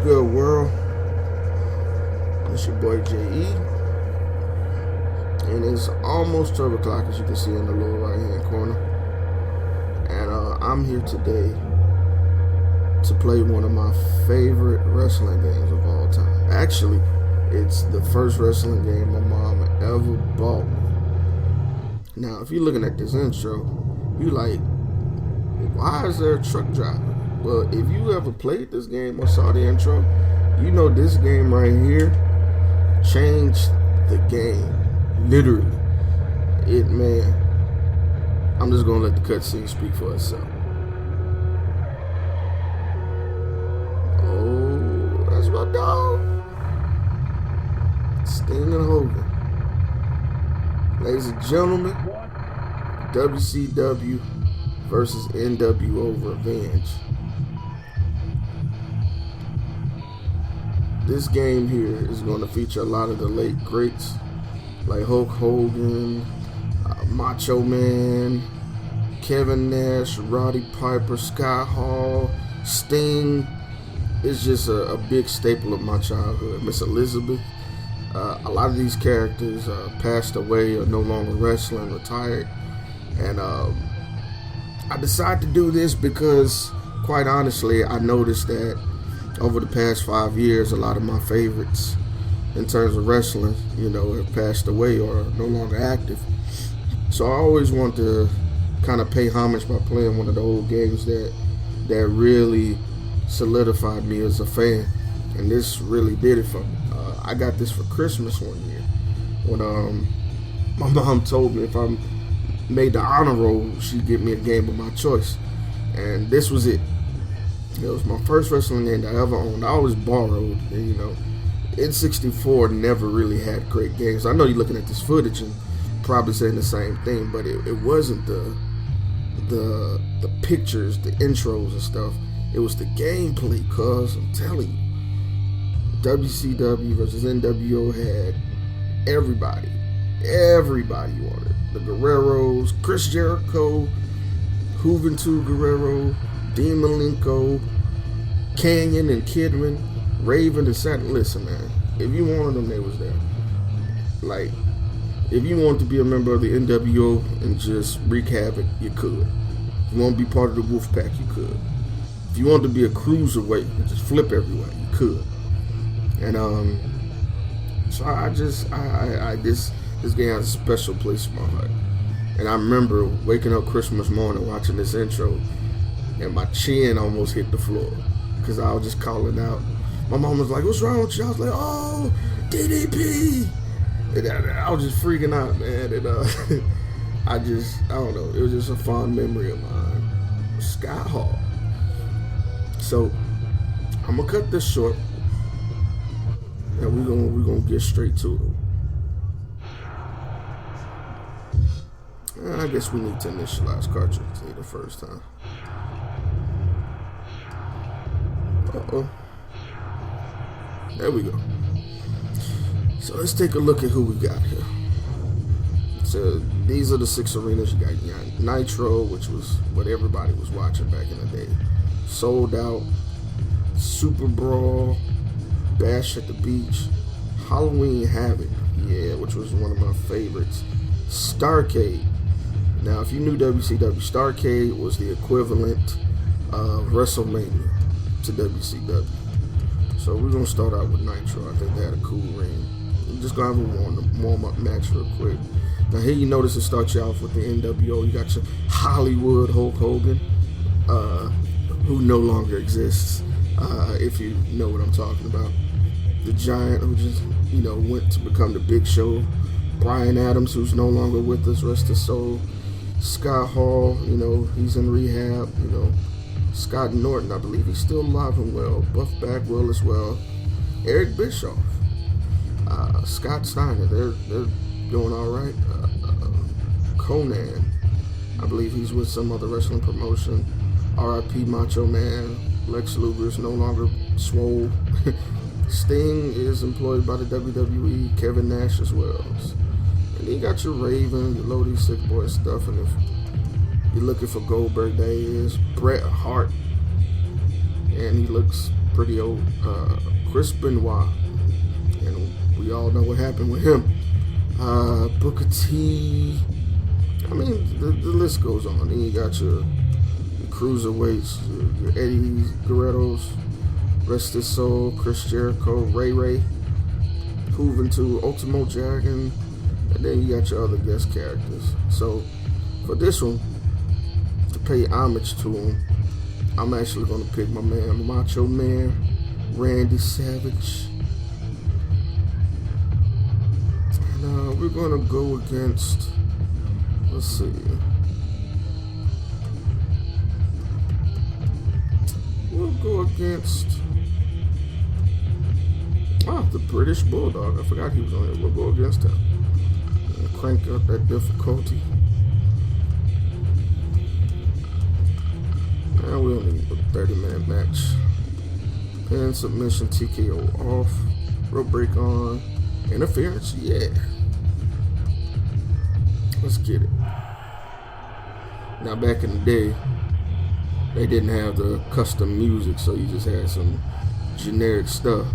good, world? It's your boy J.E. And it's almost 12 o'clock, as you can see in the lower right hand corner. And I'm here today to play one of my favorite wrestling games of all time. Actually, it's the first wrestling game my mom ever bought me. Now, if you're looking at this intro, you're like, why is there a truck driver? Well, if you ever played this game or saw the intro, you know this game right here changed the game. Literally. Man, I'm just gonna let the cutscene speak for itself. Oh, that's my dog. Sting and Hogan. Ladies and gentlemen, WCW versus NWO Revenge. This game here is going to feature a lot of the late greats like Hulk Hogan, Macho Man, Kevin Nash, Roddy Piper, Scott Hall, Sting. It's just a big staple of my childhood. Miss Elizabeth. A lot of these characters passed away or no longer wrestling, retired. And I decided to do this because, quite honestly, I noticed that over the past 5 years, a lot of my favorites in terms of wrestling, have passed away or are no longer active. So I always want to kind of pay homage by playing one of the old games that really solidified me as a fan. And this really did it for me. I got this for Christmas one year when my mom told me if I made the honor roll, she'd give me a game of my choice. And this was it. It was my first wrestling game that I ever owned. I always borrowed, and N64 never really had great games. I know you're looking at this footage and probably saying the same thing, but it wasn't the pictures, the intros and stuff. It was the gameplay, cuz I'm telling you. WCW versus NWO had everybody you wanted. The Guerreros, Chris Jericho, Juventud Guerrero, Dean Malenko, Canyon and Kidman, Raven and Satin. Listen, man, if you wanted them, they was there. Like, if you wanted to be a member of the NWO and just wreak havoc, you could. If you want to be part of the Wolfpack, you could. If you wanted to be a cruiserweight and just flip everywhere, you could. And so this game has a special place in my heart. And I remember waking up Christmas morning watching this intro, and my chin almost hit the floor because I was just calling out. My mom was like, "What's wrong with you?" I was like, "Oh, DDP!" And I was just freaking out, man. And I don't know. It was just a fond memory of mine. Scott Hall. So I'm gonna cut this short, and we're gonna get straight to it. I guess we need to initialize cartridge the first time. Uh-oh. There we go. So let's take a look at who we got here. So these are the 6 arenas. You got Nitro, which was what everybody was watching back in the day. Sold Out, Super Brawl, Bash at the Beach, Halloween Havoc, which was one of my favorites. Starrcade. Now, if you knew WCW, Starrcade was the equivalent of WrestleMania to WCW. So we're going to start out with Nitro. I think they had a cool ring. I'm just going to have a warm-up match real quick. Now, here you notice it starts you off with the NWO. You got your Hollywood Hulk Hogan, who no longer exists, if you know what I'm talking about. The Giant, who just, went to become the Big Show. Brian Adams, who's no longer with us, rest his soul. Scott Hall, he's in rehab, Scott Norton, I believe he's still alive and well. Buff Bagwell as well. Eric Bischoff. Scott Steiner, they're doing all right. Conan, I believe he's with some other wrestling promotion. R.I.P. Macho Man. Lex Luger's no longer swole. Sting is employed by the WWE. Kevin Nash as well. And then you got your Raven, your Lodi Sick Boy stuff, and if you're looking for Goldberg, there is Bret Hart, and he looks pretty old Chris Benoit, and we all know what happened with him. Booker T. I mean, the list goes on. Then you got your cruiserweights, your Eddie Guerreros, Rest His Soul, Chris Jericho, Ray, Juventud, Ultimo Dragon, and then you got your other guest characters. So for this one, to pay homage to him, I'm actually going to pick my man Macho Man Randy Savage. And we're going to go against, let's see, we'll go against the British Bulldog. I forgot he was on it. We'll go against him. Crank up that difficulty. And we only need a 30-minute match. Pin, submission, TKO off. Rope break on. Interference, yeah. Let's get it. Now, back in the day, they didn't have the custom music, so you just had some generic stuff.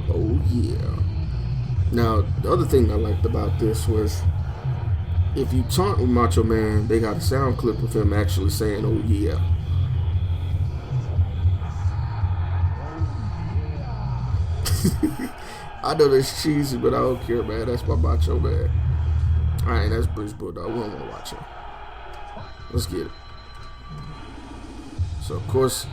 Oh, yeah. Now, the other thing I liked about this was, if you taunt with Macho Man, they got a sound clip of him actually saying, oh, yeah. I know that's cheesy, but I don't care, man. That's my Macho Man. Alright, that's British Bulldog. We don't want to watch him. Let's get it. So, of course,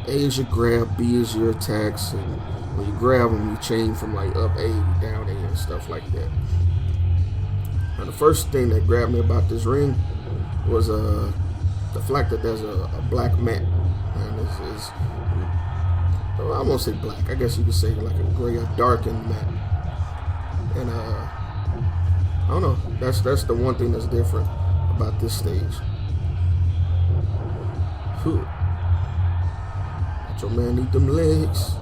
A is your grab, B is your attacks, and when you grab them, you chain from like up A, down A, and stuff like that. Now, the first thing that grabbed me about this ring was the fact that there's a black mat. And it's I won't say black. I guess you could say like a gray or darkened mat. And I don't know. That's the one thing that's different about this stage. Whew. Macho Man need them legs.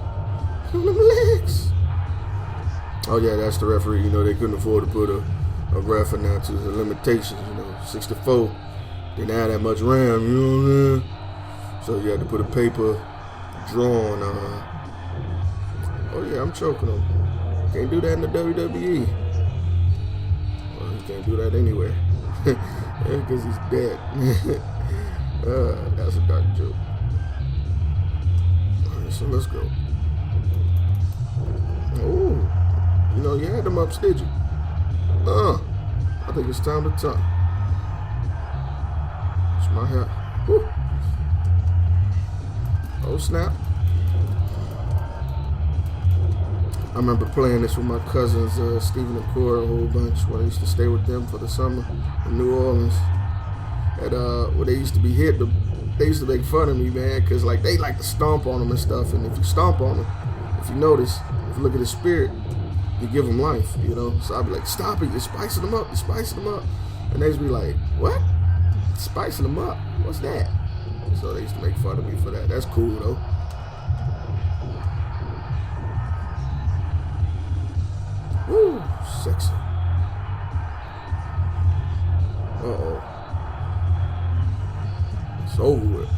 Them legs. Oh yeah, that's the referee. You know, they couldn't afford to put a ref in there to the limitations. You know, 64 didn't have that much RAM. You know what I mean? So you had to put a paper drawn. Oh yeah, I'm choking him. Can't do that in the WWE. Well, you can't do that anywhere because he's dead. That's a dark joke. Alright, so let's go. Oh, you know, you had them ups, did you? I think it's time to talk. It's my hair. Whew. Oh, snap. I remember playing this with my cousins, Stephen and Cora, a whole bunch, when I used to stay with them for the summer in New Orleans. And when they used to be hit, they used to make fun of me, man, because like they like to stomp on them and stuff. And if you stomp on them, if you notice, if you look at his spirit, you give them life, you know. So I'd be like, stop it, you're spicing them up, you're spicing them up. And they'd be like, what? Spicing them up? What's that? So they used to make fun of me for that. That's cool, though. Woo, sexy. Uh-oh. It's over with.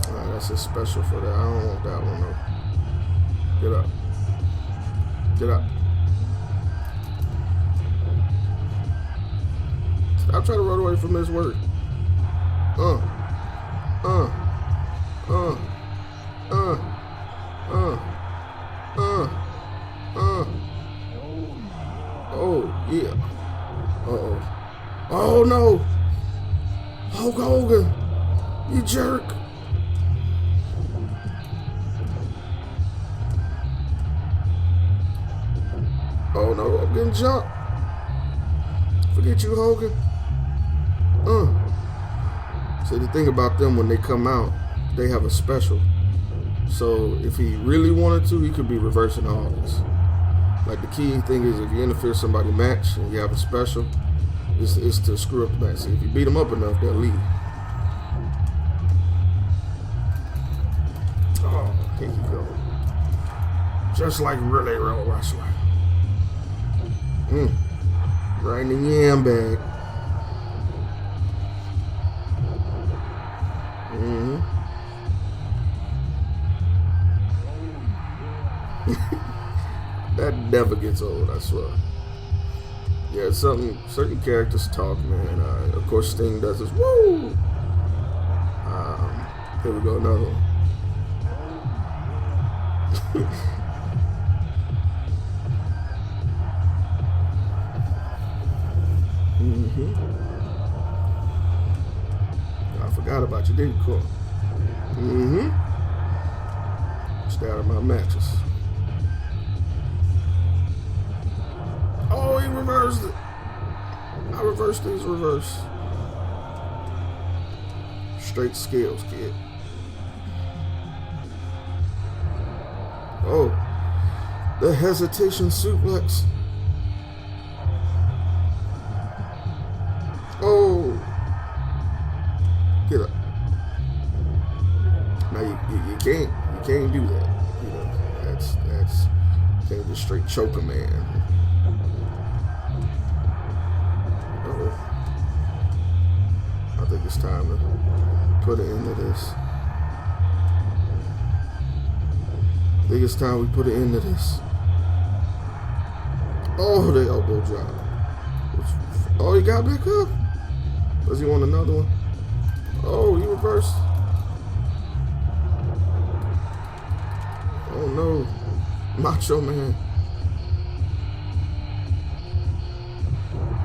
Alright, that's a special for that. I don't want that one, though. Get up. Get up. Stop trying to run away from this work. Oh, yeah. Uh-oh. Oh, no. Hulk Hogan. You jerk. Oh, no. I'm getting jumped. Forget you, Hogan. See, the thing about them, when they come out, they have a special. So if he really wanted to, he could be reversing all this. Like, the key thing is, if you interfere somebody's match and you have a special, it's to screw up the match. See, if you beat them up enough, they'll leave. Oh, here you go. Just like really real wrestling. Right in the yam bag. That never gets old, I swear. Yeah, certain characters talk, man. Of course, Sting does this. Woo! Here we go, another one. I forgot about you, didn't you, Cole? Stay out of my matches. Oh, he reversed it. I reversed these reverse. Straight skills, kid. Oh, the hesitation suplex. Oh, get up. Now you can't do that. You know, that's can't just straight choke a man. I think it's time to put an end to this. I think it's time we put an end to this. Oh, the elbow drop. Oh, he got back up. Does he want another one? Oh, he reversed. Oh no, Macho Man.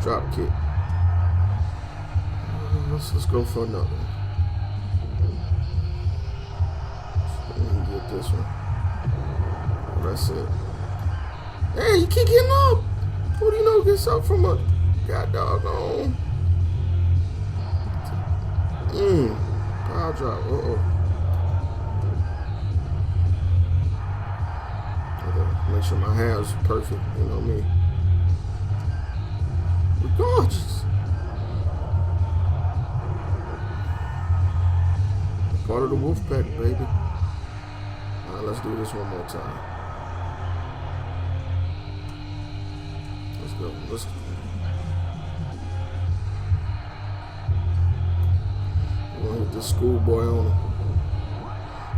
Drop kick. Let's go for another one. Let me get this one. That's it. Hey, you keep getting up. Who do you know gets up from a god doggone? Power drop. Make sure my hair's perfect. You know me. We're gorgeous. Part of the wolf pack, baby. Alright, let's do this one more time. Let's go. We're gonna hit this schoolboy on him.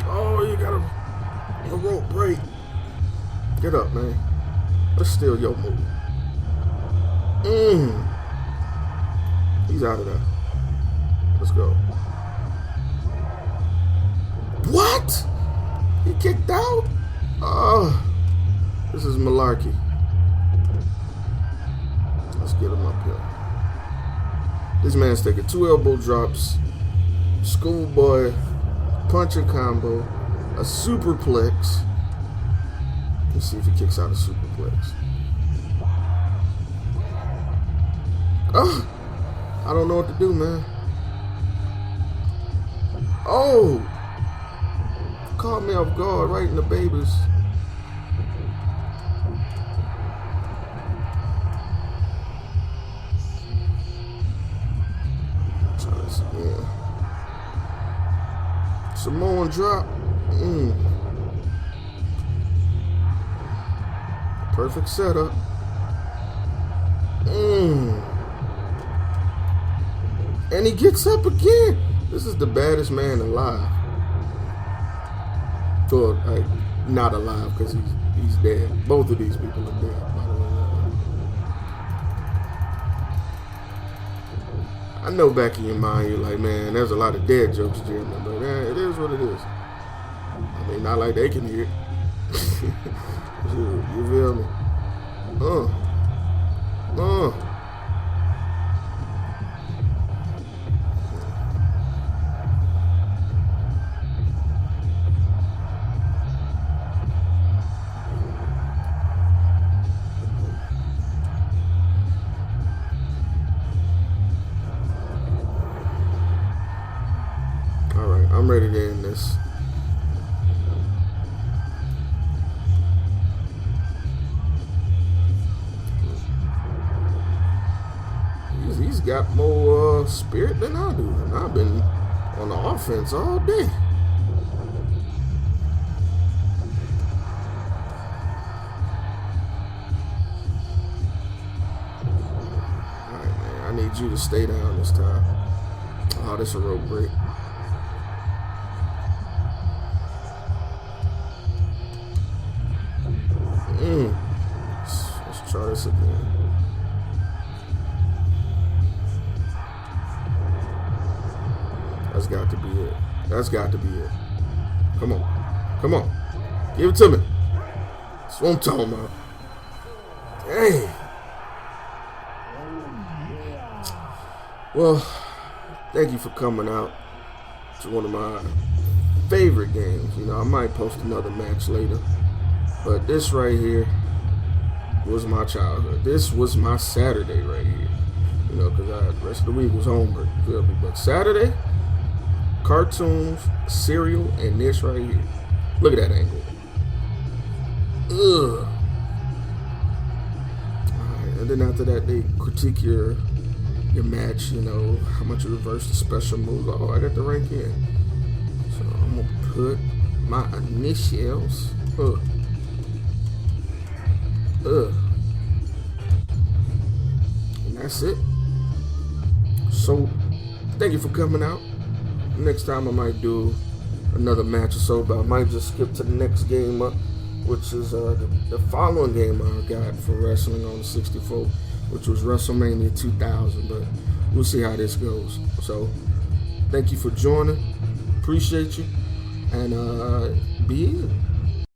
Oh, you got a rope break. Get up, man. Let's steal your move. He's out of there. Let's go. What? He kicked out? Oh, this is malarkey. Let's get him up here. This man's taking 2 elbow drops, schoolboy, punching combo, a superplex. Let's see if he kicks out a superplex. Oh, I don't know what to do, man. Oh, caught me off guard right in the babies. Try this again. Samoan drop. Perfect setup. And he gets up again. This is the baddest man alive. Or, like, not alive because he's dead. Both of these people are dead, by the way. I know back in your mind you're like, man, there's a lot of dead jokes, Jeremy, but man, it is what it is. I mean, not like they can hear it. You feel me? All right, I'm ready to end this. He's got more spirit than I do, and I've been on the offense all day. Alright, man, I need you to stay down this time. Oh, this is a rope break. this again. That's got to be it. That's got to be it. Come on. Come on. Give it to me. That's what I'm talking about. Dang. Well, thank you for coming out to one of my favorite games. You know, I might post another match later, but this right here was my childhood. This was my Saturday right here. You know, because the rest of the week was homework. Feel me? But Saturday, cartoons, cereal, and this right here. Look at that angle. Ugh. Alright, and then after that, they critique your match, you know, how much you reverse the special moves. Oh, I got the rank in. So I'm going to put my initials. And that's it. So, thank you for coming out. Next time I might do another match or so, but I might just skip to the next game up, which is the following game I got for wrestling on the 64, which was WrestleMania 2000, but we'll see how this goes. So, thank you for joining. Appreciate you. And be easy.